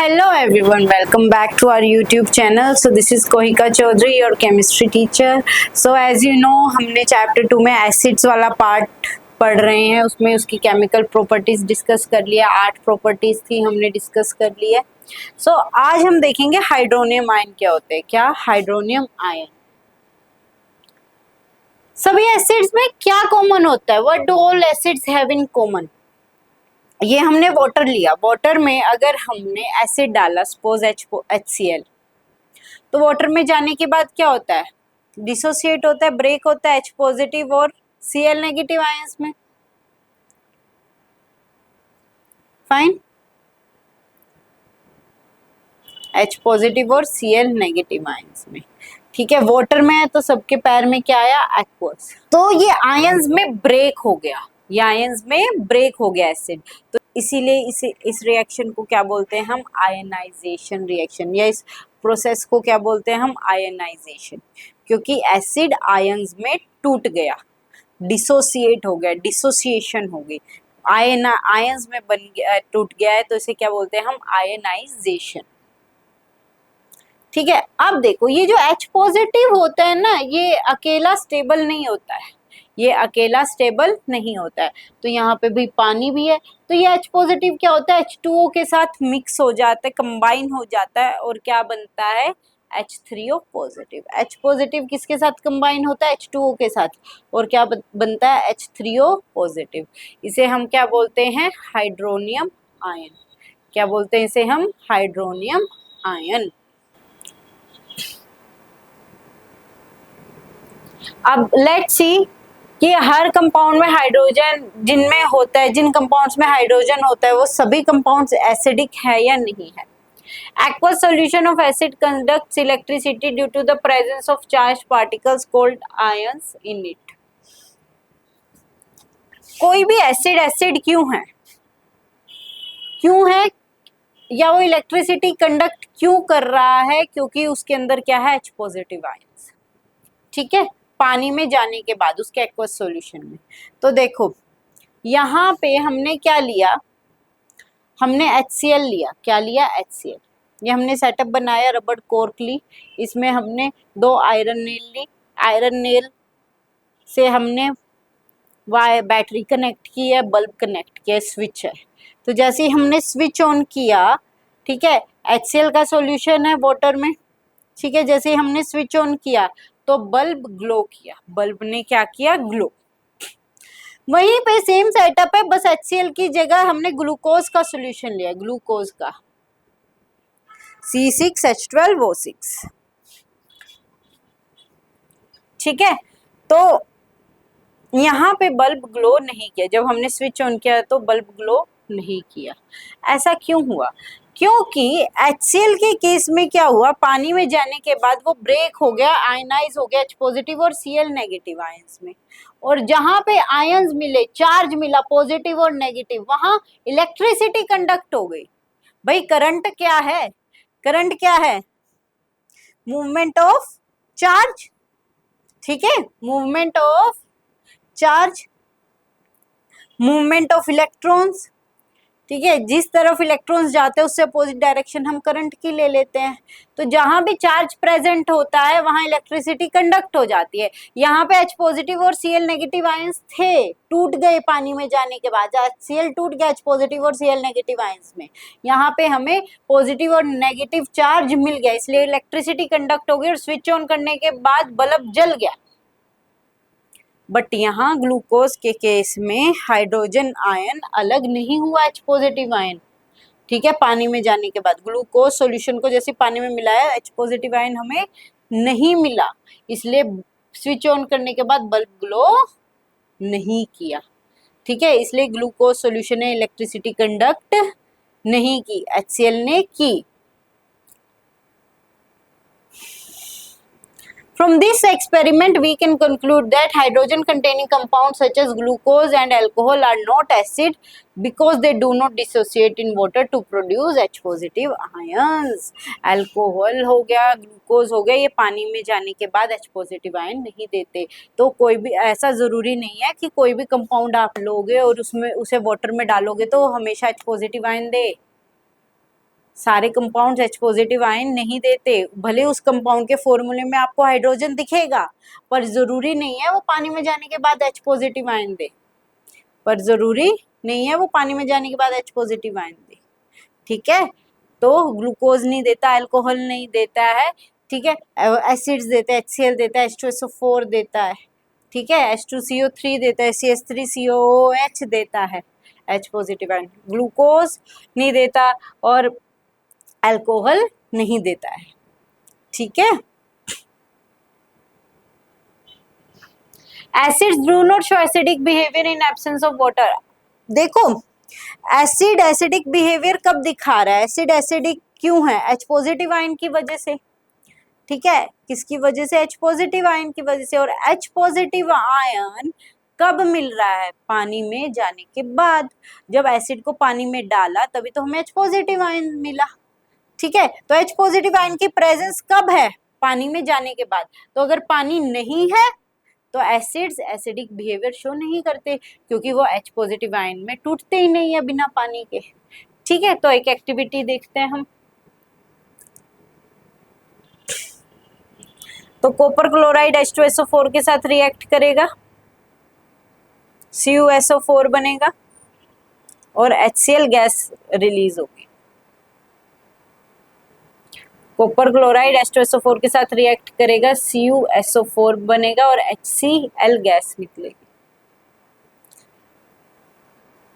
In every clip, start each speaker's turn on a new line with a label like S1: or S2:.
S1: Hello everyone, welcome back to our YouTube channel. So this is Kohika Chaudhary, your chemistry teacher. So as you know, हमने chapter 2 में acids वाला part पढ़ रहे हैं, उसमें उसकी केमिकल प्रॉपर्टीज डिस्कस कर लिया। 8 प्रॉपर्टीज थी, हमने डिस्कस कर लिया। सो आज हम देखेंगे हाइड्रोनियम आयन क्या होते हैं। क्या हाइड्रोनियम आयन, सभी एसिड्स में क्या कॉमन होता है? What do all acids have in common? ये हमने वाटर लिया, वाटर में अगर हमने एसिड डाला, सपोज HCl, तो वाटर में जाने के बाद क्या होता है? डिसोसिएट होता है, ब्रेक होता है H पॉजिटिव और Cl नेगेटिव आयंस में। फाइन, H पॉजिटिव और Cl नेगेटिव आयंस में। ठीक है, वाटर में है तो सबके पैर में क्या आया? एक्वस। तो ये आयंस में ब्रेक हो गया, ये आयंस में ब्रेक हो गया एसिड, तो इसीलिए इस रिएक्शन को क्या बोलते हैं हम? आयनाइजेशन रिएक्शन, या इस प्रोसेस को क्या बोलते हैं हम? आयनाइजेशन। क्योंकि एसिड आयंस में टूट गया, डिसोसिएट हो गया, डिसोसिएशन हो गई, आयंस में बन गया, टूट गया है, तो इसे क्या बोलते हैं हम? आयनाइजेशन। ठीक है, अब देखो ये जो H पॉजिटिव होता है ना, ये अकेला स्टेबल नहीं होता है, ये अकेला स्टेबल नहीं होता है। तो यहाँ पे भी पानी भी है, तो ये H पॉजिटिव क्या होता है? H2O के साथ मिक्स हो जाता है, कंबाइन हो जाता है, और क्या बनता है? H3O positive. H पॉजिटिव किसके साथ कंबाइन होता है? H2O के साथ, और क्या बनता है? H3O positive. इसे हम क्या बोलते हैं? Hydronium ion. क्या बोलते हैं इसे हम? Hydronium ion. अब लेट्स सी कि हर कंपाउंड में हाइड्रोजन जिनमें होता है, जिन कंपाउंड्स में हाइड्रोजन होता है, वो सभी कंपाउंड्स एसिडिक है या नहीं है? Aqueous solution of acid conducts electricity due to the presence of charged particles called ions in it. कोई भी एसिड क्यों है? क्यों है, या वो इलेक्ट्रिसिटी कंडक्ट क्यों कर रहा है? क्योंकि उसके अंदर क्या है? H positive ions. ठीक है, पानी में जाने के बाद उसके एक्वस सॉल्यूशन में। तो देखो यहाँ पे हमने क्या लिया? हमने HCl लिया। क्या लिया? HCl। ये हमने सेटअप बनाया, रबड़ कोर्क ली, इसमें हमने 2 आयरन नेल ली, आयरन नेल से हमने बैटरी कनेक्ट की है, बल्ब कनेक्ट किया, स्विच है। तो जैसे ही हमने स्विच ऑन किया, ठीक है, HCl का सॉल्यूशन है वाटर में, ठीक है, जैसे ही हमने स्विच ऑन किया तो बल्ब ग्लो किया, बल्ब ने क्या किया? ग्लो। वहीं पे सेम सेटअप है, बस HCl की जगह हमने ग्लूकोज का सॉल्यूशन लिया, ग्लूकोज का C6H12O6। ठीक है, तो यहाँ पे बल्ब ग्लो नहीं किया, जब हमने स्विच ऑन किया तो बल्ब ग्लो नहीं किया। ऐसा क्यों हुआ? क्योंकि HCl के केस में क्या हुआ? पानी में जाने के बाद वो ब्रेक हो गया, आयनाइज हो गया H पॉजिटिव और Cl नेगेटिव आयंस में, और जहां पे आयंस मिले, चार्ज मिला पॉजिटिव और नेगेटिव, वहां इलेक्ट्रिसिटी कंडक्ट हो गई। भाई करंट क्या है? करंट क्या है? Movement of charge. ठीक है, movement of charge, movement of electrons. ठीक है, जिस तरफ इलेक्ट्रॉन्स जाते हैं उससे अपोजिट डायरेक्शन हम करंट की ले लेते हैं। तो जहां भी चार्ज प्रेजेंट होता है वहां इलेक्ट्रिसिटी कंडक्ट हो जाती है। यहाँ पे H पॉजिटिव और Cl नेगेटिव आयंस थे, टूट गए पानी में जाने के बाद, HCl टूट गया H पॉजिटिव और Cl नेगेटिव आयंस में। यहाँ पे हमें पॉजिटिव और नेगेटिव चार्ज मिल गया, इसलिए इलेक्ट्रिसिटी कंडक्ट हो गई और स्विच ऑन करने के बाद बल्ब जल गया। बट यहाँ ग्लूकोज के केस में हाइड्रोजन आयन अलग नहीं हुआ H पॉजिटिव आयन। ठीक है, पानी में जाने के बाद ग्लूकोज सॉल्यूशन को जैसे पानी में मिलाया, H पॉजिटिव आयन हमें नहीं मिला, इसलिए स्विच ऑन करने के बाद बल्ब ग्लो नहीं किया। ठीक है, इसलिए ग्लूकोज सॉल्यूशन ने इलेक्ट्रिसिटी कंडक्ट नहीं की, HCl ने की। From this experiment, we can conclude that hydrogen-containing compounds such as glucose and alcohol are not acid because they do not dissociate in water to produce H-positive ions. Alcohol हो गया, glucose हो गया, ये पानी में जाने के बाद H-positive ion नहीं देते। तो कोई भी ऐसा ज़रूरी नहीं है कि कोई भी कंपाउंड आप लोगे और उसमें उसे वाटर में डालोगे तो हमेशा H-positive ion दे। सारे कंपाउंड्स H पॉजिटिव आयन नहीं देते, भले उस कंपाउंड के फॉर्मूले में आपको हाइड्रोजन दिखेगा, पर जरूरी नहीं है वो पानी में जाने के बाद H पॉजिटिव आयन दे, पर जरूरी नहीं है वो पानी में जाने के बाद H पॉजिटिव आयन दे। ठीक है, तो ग्लूकोज नहीं देता, अल्कोहल नहीं देता है, ठीक है, एसिड्स देते हैं, HCl देता है, H2SO4 देता है, ठीक है, H2CO3 देता है, CH3COOH देता है, H पॉजिटिव आयन। ग्लूकोज नहीं देता और अल्कोहल नहीं देता है। ठीक है, acids do not show acidic behaviour in absence of water. देखो एसिड एसिडिक बिहेवियर कब दिखा रहा है, एसिड एसिडिक क्यों है, H पॉजिटिव आयन की वजह से। ठीक है, किसकी वजह से, H पॉजिटिव आयन की वजह से। और H पॉजिटिव आयन कब मिल रहा है, पानी में जाने के बाद। जब एसिड को पानी में डाला तभी तो हमें H पॉजिटिव आयन मिला। ठीक है, तो H पॉजिटिव आयन की प्रेजेंस कब है, पानी में जाने के बाद। तो अगर पानी नहीं है तो एसिड्स एसिडिक बिहेवियर शो नहीं करते, क्योंकि वो H पॉजिटिव आयन में टूटते ही नहीं है बिना पानी के। ठीक है, तो एक एक्टिविटी देखते हैं हम। तो कॉपर क्लोराइड H2SO4 के साथ रिएक्ट करेगा, CuSO4 बनेगा और HCl गैस रिलीज होगी। कॉपर क्लोराइड H2SO4 के साथ रिएक्ट करेगा, CuSO4 बनेगा और HCl गैस निकलेगी।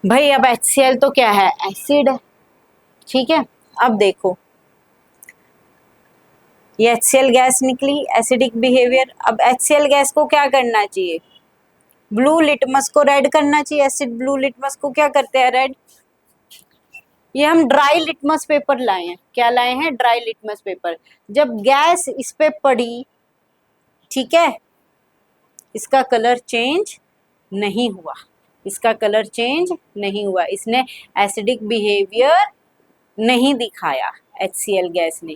S1: भाई अब HCl तो क्या है, एसिड है। ठीक है, अब देखो ये HCl गैस निकली, एसिडिक बिहेवियर। अब HCl गैस को क्या करना चाहिए, ब्लू लिटमस को रेड करना चाहिए। एसिड ब्लू लिटमस को क्या करते हैं, रेड। ये हम ड्राई लिटमस पेपर लाए हैं, क्या लाए हैं, ड्राई लिटमस पेपर। जब गैस इस पे पड़ी, ठीक है, इसका कलर चेंज नहीं हुआ, इसका कलर चेंज नहीं हुआ, इसने एसिडिक बिहेवियर नहीं दिखाया HCl गैस ने।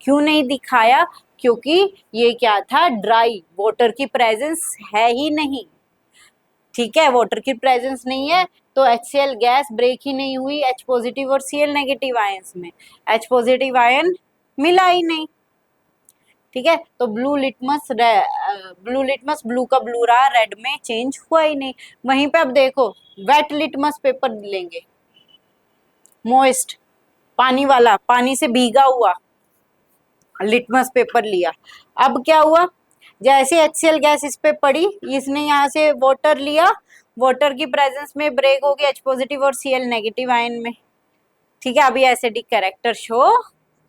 S1: क्यों नहीं दिखाया, क्योंकि ये क्या था, ड्राई, वाटर की प्रेजेंस है ही नहीं। ठीक है, वाटर की प्रेजेंस नहीं है तो HCl गैस ब्रेक ही नहीं हुई H पॉजिटिव और Cl नेगेटिव आयंस में, H पॉजिटिव आयन मिला ही नहीं। ठीक है, तो ब्लू लिटमस ब्लू का ब्लू रहा, रेड में चेंज हुआ ही नहीं। वहीं पे अब देखो वेट लिटमस पेपर लेंगे, मॉइस्ट, पानी वाला, पानी से भीगा हुआ लिटमस पेपर लिया। अब क्या हुआ, जैसे HCl गैस इस पे पड़ी, इसने यहाँ से वाटर लिया, वाटर की प्रेजेंस में ब्रेक हो गया H पॉजिटिव और Cl नेगेटिव आयन में। ठीक है, अब ये एसिडिक कैरेक्टर शो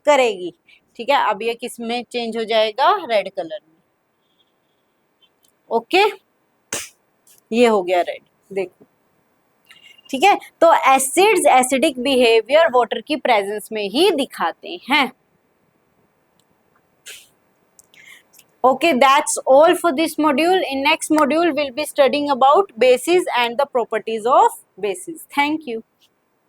S1: करेगी। ठीक है, अब ये किस में चेंज हो जाएगा, रेड कलर में। ओके, ये हो गया रेड, देखो। ठीक है, तो एसिड्स एसिडिक बिहेवियर वाटर की प्रेजेंस में ही दिखाते हैं। Okay, that's all for this module. In next module, we'll be studying about bases and the properties of bases. Thank you.